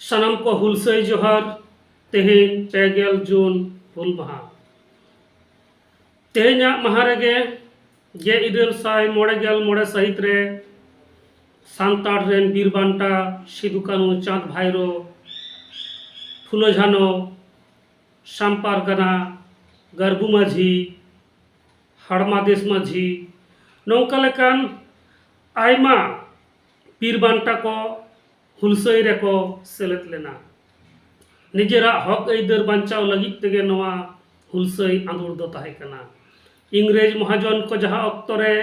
सानाम को हुलसई जोहार तेहेन पेगेल जून हुल माहा तेहेन्या माहा रेगे गे इरेल साय मोड़ेगेल मोड़े सहित रे सान्ताड़ रेन बीर बांटा सिदु कानू चाँद भाईरो फुलो झानो श्याम पारगना गरबू माझी हड़मा देश माझी नौका लेकान आयमा बीर बांटा को हुलसई रेको सेलेद लेना निजेरा हक आइदार बांचाव लगित तेगे नवा हुलसई आंदोलन दो ताहे कना। इंग्रेज महाजन को जहाँ अक्तो रे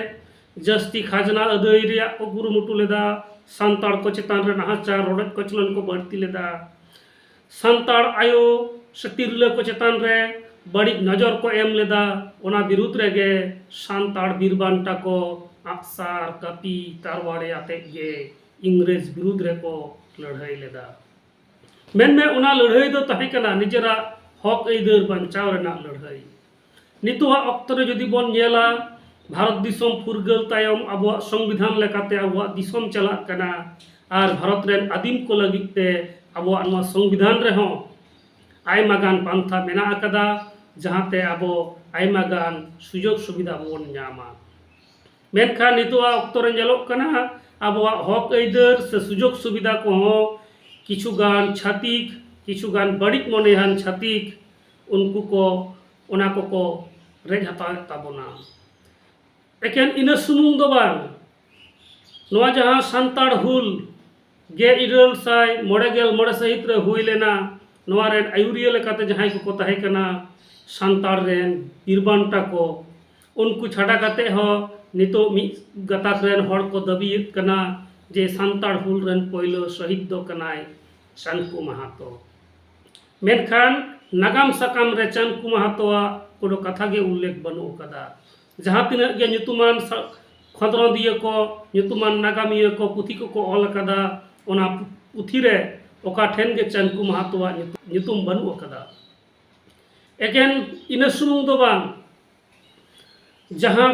जस्ती खाजना अदाय रेया को कुरुमुटु लेदा सान्ताड़ को चेतान रे नाहाचार रोडज कचलन को बढ़ती लेदा सान्ताड़ आयो से तिरले को चेतान रे बड़ी नजर को एम लेदा ओना बिरुद्ध रेगे सान्ताड़ बीर बांटा को आक्सार कापी तारवाड़े आते गे इंग्रेज बिरुद्ध रे को लड़ाई लेदा मेन में उना लड़ाई दो ताहे कना निजेरा हक आइदार बांचाव रेना लड़ाई नितुआ अक्तो रे जदि बोन नेला भारत दिसम फुरगल तायम आबुआ संविधान लेकाते आबुआ दिसम चला कना आर भारत रेन आदिम को लगित ते आबुआ नवा संविधान रे हों आयमा गान पांथा मेना आकादा जहाते आबो आयमा गान सुजोग सुविधा बोन न्यामा मेनखान नितुआ अक्तो रे नेलोग कना आबुआ हक आइदार से सुजोग सुविधा को हों किछुगान छातिक किछुगान बड़िक मनेहान छातिक उनको को ओना को रेज हताव ताबोना एकेन इना सुमुंग दो बांग नवा जहां सान्ताड़ हुल गे इरल साय मोड़ेगेल मोड़े सहित रे हुई लेना नवा रेन आयुरिया लेकाते जहां को ताहे कना सान्ताड़ रेन बीर बांटा को उनको छाड़ा काते हो नितो मी गताक रेन हड़ को दबियत कना जे सान्ताड़ हुल रेन पहलो शहीद दो कनाय चानकू महातो मेनखान नागाम साकाम रे चानकू महातोआ कोनो कथा गे उल्लेख बनु कदा जहाँ तीना गे nyutuman खदरदिया को nyutuman नागामिया को पुथी को ऑल कदा ओना पुथी रे ओका ठेन गे चानकू महातोआ nyutum बनु कदा एकेन इना सुमुंग दो बांग जहाँ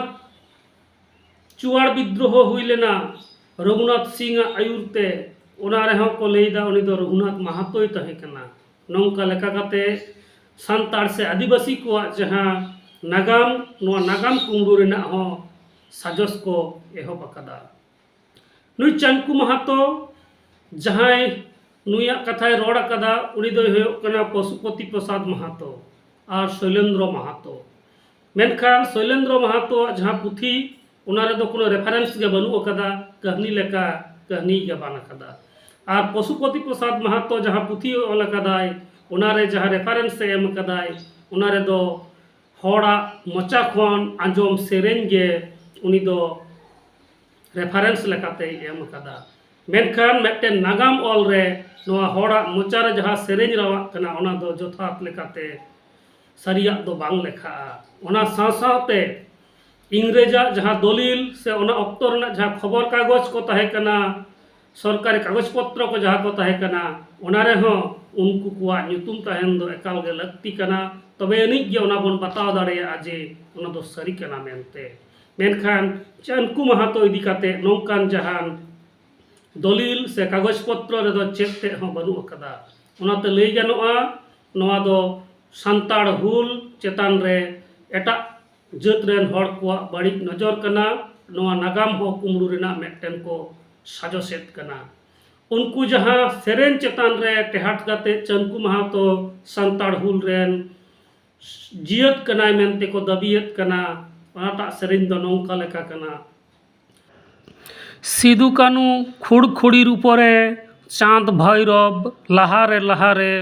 चुवाड़ विद्रोह हुई लेना रघुनाथ सिंह आयुरते ओना रेहों को लैदा उनी दो रघुनाथ महातोय ताहे कना नौका लेका काते सान्ताड़ से आदिवासी को जहाँ नागाम नवा नागाम कुंबू रेना हो साजस को एहब अकादा नुई चानकू महातो जहाँ नुया कथाय रोड़ अकादा उनी दो होयोग कना पशुपति प्रसाद महातो और शैलेंद्र महातो मेनखान शैलेंद्र महातो जहाँ पुथी उना रे दो कोनो रेफरेंस गे बनु अकादा कहनी लेका कहनी गे बान अकादा और पशुपति प्रसाद महातो जहाँ पुथी ऑल अकादाय उना रे जहाँ रेफरेंस से एम अकादाय उना रे दो हड़ा मोचा खन आंजम सेरेन गे उनी दो रेफरेंस लेकाते एम अकादा मेनखान मेटेन नागाम ऑल रे नवा हड़ा मोचा रे जहाँ सेरेन रावा कना उना दो जथात लेकाते सरिया दो बांग लेखा उना साथ-साथते इंग्रेजा जहाँ दलिल से उना अक्तो रेना जहाँ खबर कागज को ताहे कना सरकारी कागज पत्र को जहाँ को ताहे कना उना रे हों उनको कुआ nyutum ताहेन दो एकाल गे लगती कना तबे अनिक गे उना बोन बताव दाड़ेया जे उना दो सरी कना मेनते मेनखान चानकू महातो इदी काते नौकान जहान दलिल से कागज पत्र रे दो चेक ते हों बनु अकादा उनाते लई गानोआ नवा दो सान्ताड़ हुल चेतान रे एटा जात रेन हड़ को बड़ी नजर कना नवा नागाम हो कुमड़ू रेना मेटेन को साजसेद कना उनको जहाँ सेरेन चेतान रे टेहाट काते चानकू महातो सान्ताड़ हुल रेन जियत कनाय मेनते को दबियत कना ओनाटा सेरेन दो नौका लेका कना सिदु कानू खुड़खुड़ीर उपरे चाँद भैरव लाहारे लाहारे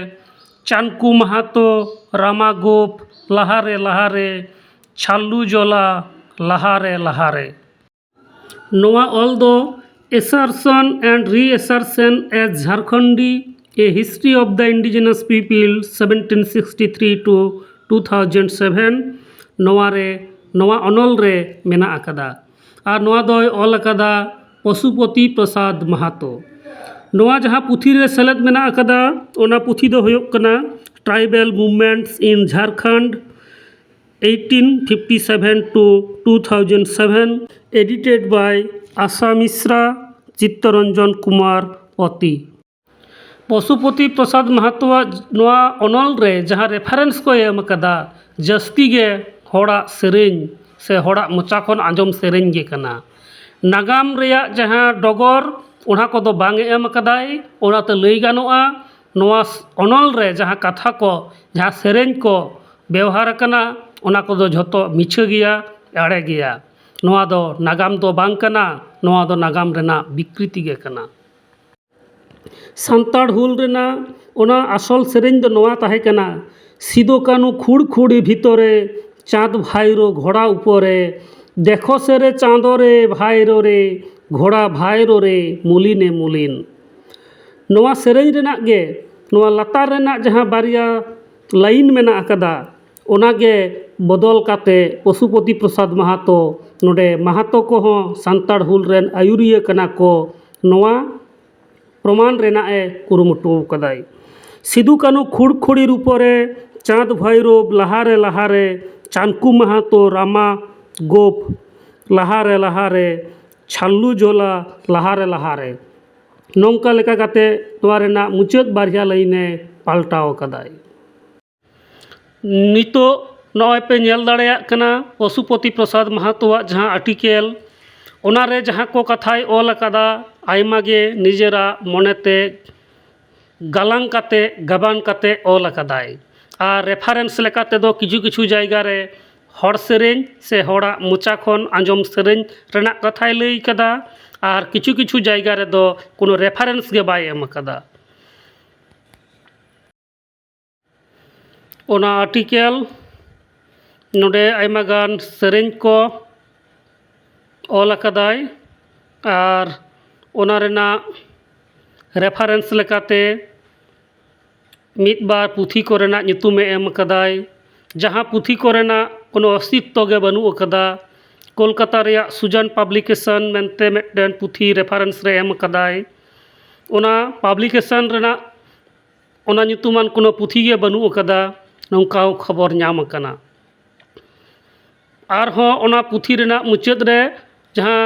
चानकू महातो रामागोप लाहारे लाहारे छाल्लू जोला लाहारे लाहारे नोआ ऑल दो assertion and reassertion as Jharkhandi a history of the indigenous people 1763 to 2007 नोआ रे नोआ अनल रे मेना अकादा और नोआ दोय ऑल अकादा पशुपति प्रसाद महातो नोआ जहाँ पुथी रे सेलेद मेना अकादा ओना पुथी दो होयोग कना tribal movements in Jharkhand 1857 to 2007 edited by आशा मिश्रा चित्तरंजन कुमार पति पशुपति प्रसाद महतोआग नोआ अनल रे जहाँ रेफारेंस को एम अकादा जास्ती गे होड़ा सेरेñ से होड़ा मोचा खन आंजम सेरेñ गे कना। नागाम रेया जहाँ डगर ओना कोदो बांग एम अकादाय ओनाते लई गानोआ नोआ अनल रे जहाँ कथा को जहाँ सेरेñ को व्यवहार कना ओना कोदो झोतो मिछा गिया एड़े गिया। नोआ दो नागाम दो बांग कना, नोआ दो नागाम रेना विकृति गे कना। सान्ताड़ हुल रेना ओना आसल सेरेñ दो नोआ ताहे कना सिदो कानू खुड़ खुड़ी भितरे चाँद भाईरो घोड़ा उपरे देखो से रे चाँदो रे भाईरो रे घोड़ा भाईरो रे मुलिने मुलिन। नोआ सेरेñ रेना गे नोआ लातार रेना जहाँ बारिया लाइन मेना अकादा ओनागे बदल काते पशुपति प्रसाद महतो नोडे महतो को हों सान्ताड़ हुल रेन आयुरिया कना को नोआ प्रमाण रेना ए कुरुमुटु कदाई। सिदु कानू खुड़ खुड़ी रूपरे चाँद भैरव लहारे लहारे चानकू महतो रामा गोप लहारे लहारे छाल्लू जोला लहारे लहारे नौका लेका काते नोआ रेना मुचाद बारिया लाइने पाल्टाव कदाई। नितो नॉय पे नेल दाड़ेयाग कना पशुपति प्रसाद महतोआग जहाँ आर्टिकल ओनारे जहाँ को कथाय ऑल अकादा आयमा गे निजेरा मोनेते गालांग काते गाबान काते ऑल अकादाय। आर रेफारेंस लेकाते दो किछु किछु जायगा रे हर सेरेñ से होड़ा मोचा खन आंजम सेरेñ रेना कथाय लई कदा आर किछु किछु जायगा रे दो कोनो रेफारेंस गे बाय एम अकादा। ओना आर्टिकल नोडे आयमा गान सेरेñ को ऑल अकादाय आर ओना रेना रेफारेंस लेकाते मिद बार पुथी कोरेना ᱧᱩᱛᱩᱢ एम अकादाय जहाँ पुथी कोरेना कोनो अस्तित्व गे बानु अकादा। कोलकाता रेया सुजान पब्लिकेशन मेनते मिदटेन पुथी रेफारेंस रे एम अकादाय ओना पब्लिकेशन रेना ओना ᱧᱩᱛᱩᱢᱟन कोनो पुथी गे बानु अकादा नौका खबर नाम अकाना। आरहों ओना पुथी रेना मुचाद रे जहाँ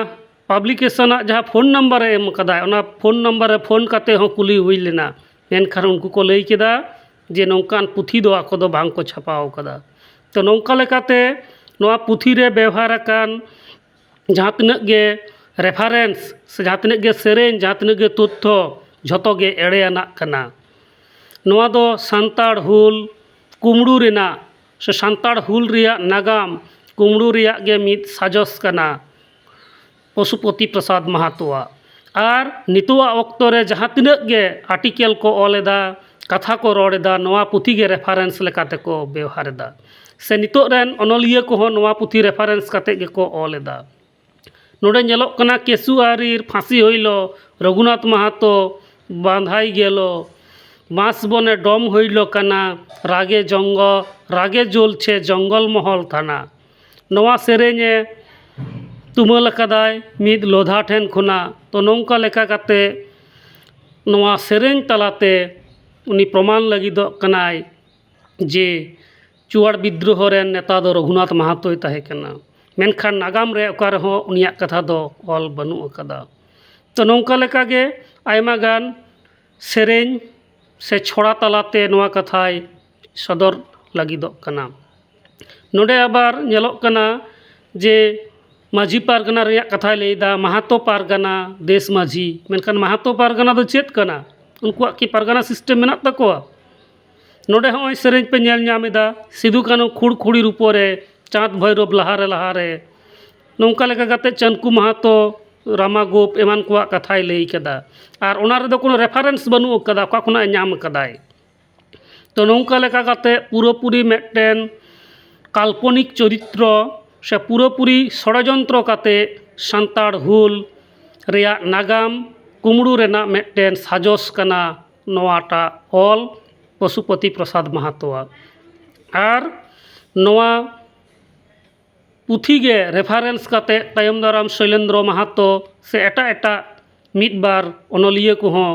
पब्लिकेशन जहाँ फोन नंबर एम अकादाय ओना फोन नंबर रे फोन काते हों कुली हुई लेना मेनखान उनको को लई केदा जे नौकान पुथी दो आको दो बांग को छापाव कदा। तो नौका लेकाते नोआ पुथी रे व्यवहार अकान जहाँ तिनाक गे रेफारेंस से जहाँ तिनाक गे सेरेñ जहाँ तिनाक गे तथ्य झोतो गे एड़ेयानाक कना। नोआ दो सान्ताड़ हुल कुमड़ू रेना से सान्ताड़ हुल रिया नागाम कुमड़ू रिया गे मिद साजस कना पशुपति प्रसाद महतोआग। आर नितोआ ऑक्तो रे जहाँ तिनाक गे आर्टिकल को ऑलेदा कथा को रोड़ेदा नोआ पुथी गे रेफारेंस लेकाते को व्यवहारेदा से नितो रेन अनलिया को हो नोआ पुथी रेफारेंस काते गे को ऑलेदा। नोडे नेलोग कना केसु आरिर फांसी होइलो रघुनाथ महतो बांधाई गेलो बाँस बने डम होइलो कना रागे जोलछे जंगल महल थाना। नोआ सेरेñे तुमल अकादाय मिद लोधा ठेन खुना। तो नौका लेका काते नोआ सेरेñ तलाते उनी प्रमाण लगिदो कनाय जे चुवाड़ विद्रोह रेन नेता दो रघुनाथ महतोय ताहे कना मेनखान नागाम रे ओका रहो उनियाक कथा दो ऑल बानु अकादा। तो नौका लेका गे आयमा गान सेरेñ से छोड़ा तलाते नोआ कथाय सदर लगिदो कना। नोडे आबार नेलोग कना जे माझी पारगना रेया कथाय लैदा महतो पारगना देश माझी मेनखान महतो पारगना दो चेद कना उनकुआग की पारगना सिस्टम मेनाक ताकोआ। नोडे होय सेरेñ पे नेल नामेदा सिदु कानू खुड़ खुड़ी रूपरे चाँद भैरव लहारे लहारे नौका लेका काते चानकू महतो रामा गोप एमान कुआग कथाय लई कदा आर ओना रेदो कोनो रेफारेंस बानु अकादा ओका खुना नाम अकादाय। तो नौका लेका काते पुरोपुरी मिदटेन काल्पनिक चरित्र से पुरोपुरी षड़यंत्र काते सान्ताड़ हुल रेया नागाम कुमड़ू रेना मिदटेन साजस कना नोआटा ऑल पशुपति प्रसाद महतोआग। आर नोआ पुथी गे रेफारेंस काते तायम दाराम शैलेंद्र महतो से एटा एटा मिद बार अनलिया को हों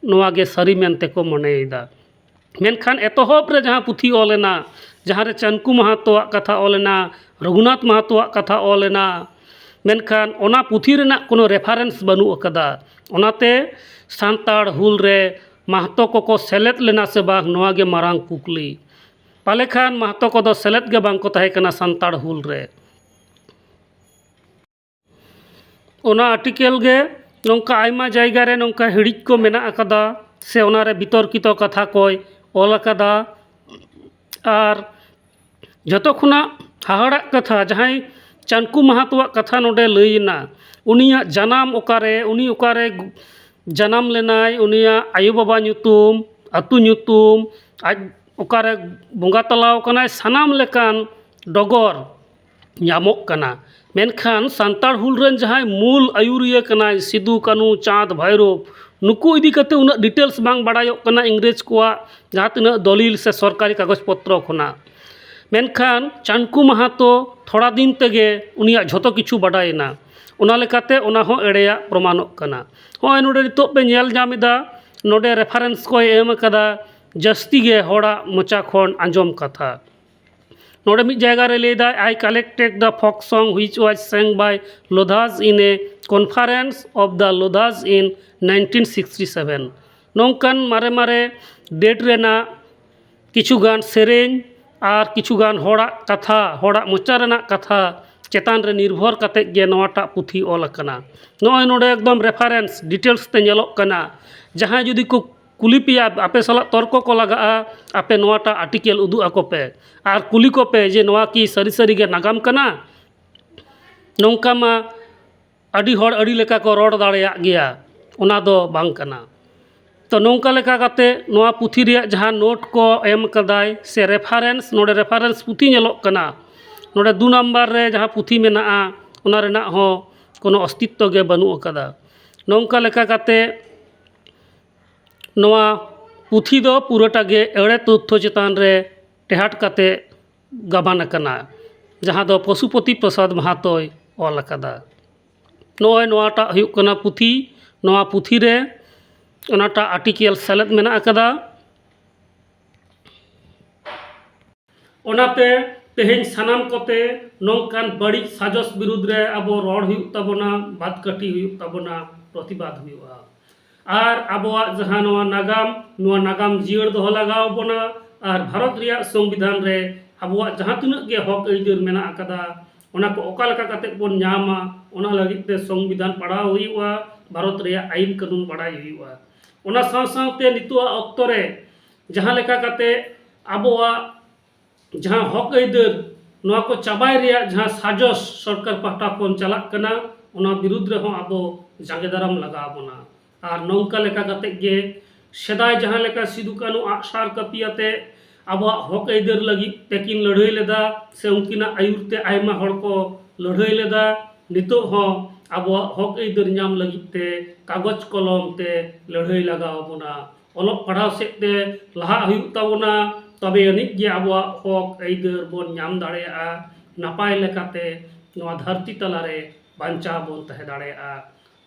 नोआ गे सारी मेनते को मनेयदा। मेनखान एतोहब रे जहाँ पुथी ऑलेना जहाँ रे चानकू महतोआग कथा ऑलेना रघुनाथ महतोआग कथा ऑलेना मेनखान ओना पुथी रेना कोनो रेफारेंस बानु अकादा। ओनाते सान्ताड़ हुल रे महतो को सेलेद लेना से बांग नोआ गे मारांग कुकली पाले खान महतो को दो सेलेद गे बांग को ताहे कना सान्ताड़ हुल रे ओना आर्टिकल गे नोंका आयमा जायगा रे नोंका हिड़िज को मेना अकादा से ओनारे बितर्कित कथा कोय ऑल अकादा और जतो खुना हाहाड़ा कथा जहां चानकू महतो कथा नोडे लईना उनिया जनाम ओकारे उनी ओकारे जनाम लेनाय उनिया आयु बाबा ᱧᱩᱛᱩᱢ अतु ᱧᱩᱛᱩᱢ आज ओकारे बोंगा तलाव कनाय सानाम लेकान डगर ᱧᱟᱢᱚᱜ ᱠᱟᱱᱟ मेनखान सान्ताड़ हुल रन जहां मूल आयुरिया कनाय सिदू कानू चाँद भैरव नुकू इदी कते उना डिटेल्स बांग बाड़ायोग कना इंग्रेज को जहां तिना दलिल से सरकारी कागज पत्र खुना मेनखान चानकू महतो थोड़ा दिन तेगे उनिया झोतो किछु बाड़ायना उना लेकाते उना हो एड़ेया प्रमाणोग कना होय नोडे नितो पे नेल जामिदा नोडे रेफरेंस को एम कदा जस्ती गे होड़ा मोचा खन आंजम कथा नोडे मिद जायगा रे लेदा I collected the folk song which was sang by Lodhas in a conference of the Lodhas in 1967 नोंकान मारे मारे डेट रेना किछुगान सेरेन और किछुगान होड़ा कथा होड़ा मोचा रेना कथा चेतान रे निर्भर कते गे नोटा पुथी ऑल कना नोय नोडे एकदम रेफरेंस डिटेल्स ते नेलोग कना जहां जुदी को कुली पिया आपे सला तर्क को लगा आपे नोटा आर्टिकल उदु आको पे और कुली को पे जे नोआ की सरी सरी गे नागाम कना नोंका मा अडी होड़ अडी लेका को रोड दाड़ेया गया ओना दो बांग कना तो नोंका लेका कते नोआ पुथी रिया जहां नोट को एम कदाय से रेफरेंस नोडे रेफरेंस पुथी नेलोग कना नोडे 2 नंबर रे जहां पुथी मेना ओना रेना हो कोनो अस्तित्व गे बनु अकदा नोंका लेका कते नोआ पुथी दो पूराटा गे एड़े तथ्य चेतान रे टेहाट कते गाबान कना जहां दो पशुपति प्रसाद महतोय ऑल अकदा नोय नोआटा हुयुग कना पुथी नोआ पुथी रे ओनाटा आर्टिकल सेलेद मेना अकदा ओनाते तेहेन सानाम कोते नोंकान बड़ी साजस विरुद्ध रे अबो रड़ हुयुग ताबोना बादकाटी हुयुग ताबोना प्रतिबाद हुयुगा और आबोआ जहां नोआ नागाम जियर दो लगाव बोना और भारत रिया संविधान रे आबोआ जहां तिनाक गे हक अइदार मेना अकदा ओना को ओका लेका कते बोन ᱧᱟᱢᱟ ओना लगित ते संविधान पढ़ाव हुयुआ भारत रिया आईन कानून बाड़ाय हुयुआ ओना साव सावते नितुआ अक्तो रे जहां लेका कते आबोआ जहां हक अइदार नोआ को चाबाय रिया जहां साजस सरकार पाहटा खन चलाक कना ओना विरुद्ध रे हो आबो जांगे दाराम लगा बोना और नौका लेका कते गे सेदाय जहां लेका सिदू कानू आगसार कपियाते अब हक अइदार लगी तेकिन लड़ाई लेदा से उनकिना आयुरते आयमा हड़ को लड़ाई लेदा नितो हो अब हक अइदार नाम लगिते कागज कलम ते लड़ाई लगाव बोना ओलोग पढ़ाव सेते लहा हुयुग ताबोना तबे अनिक गे अब हक अइदार बोन नाम दाड़ेया नापाय लेकाते नोआ धरती तलारे बांचा बोन तहे दाड़ेया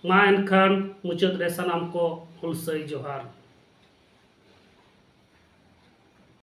मा एनखान मुचाद रे सानाम को हुलसई जोहार।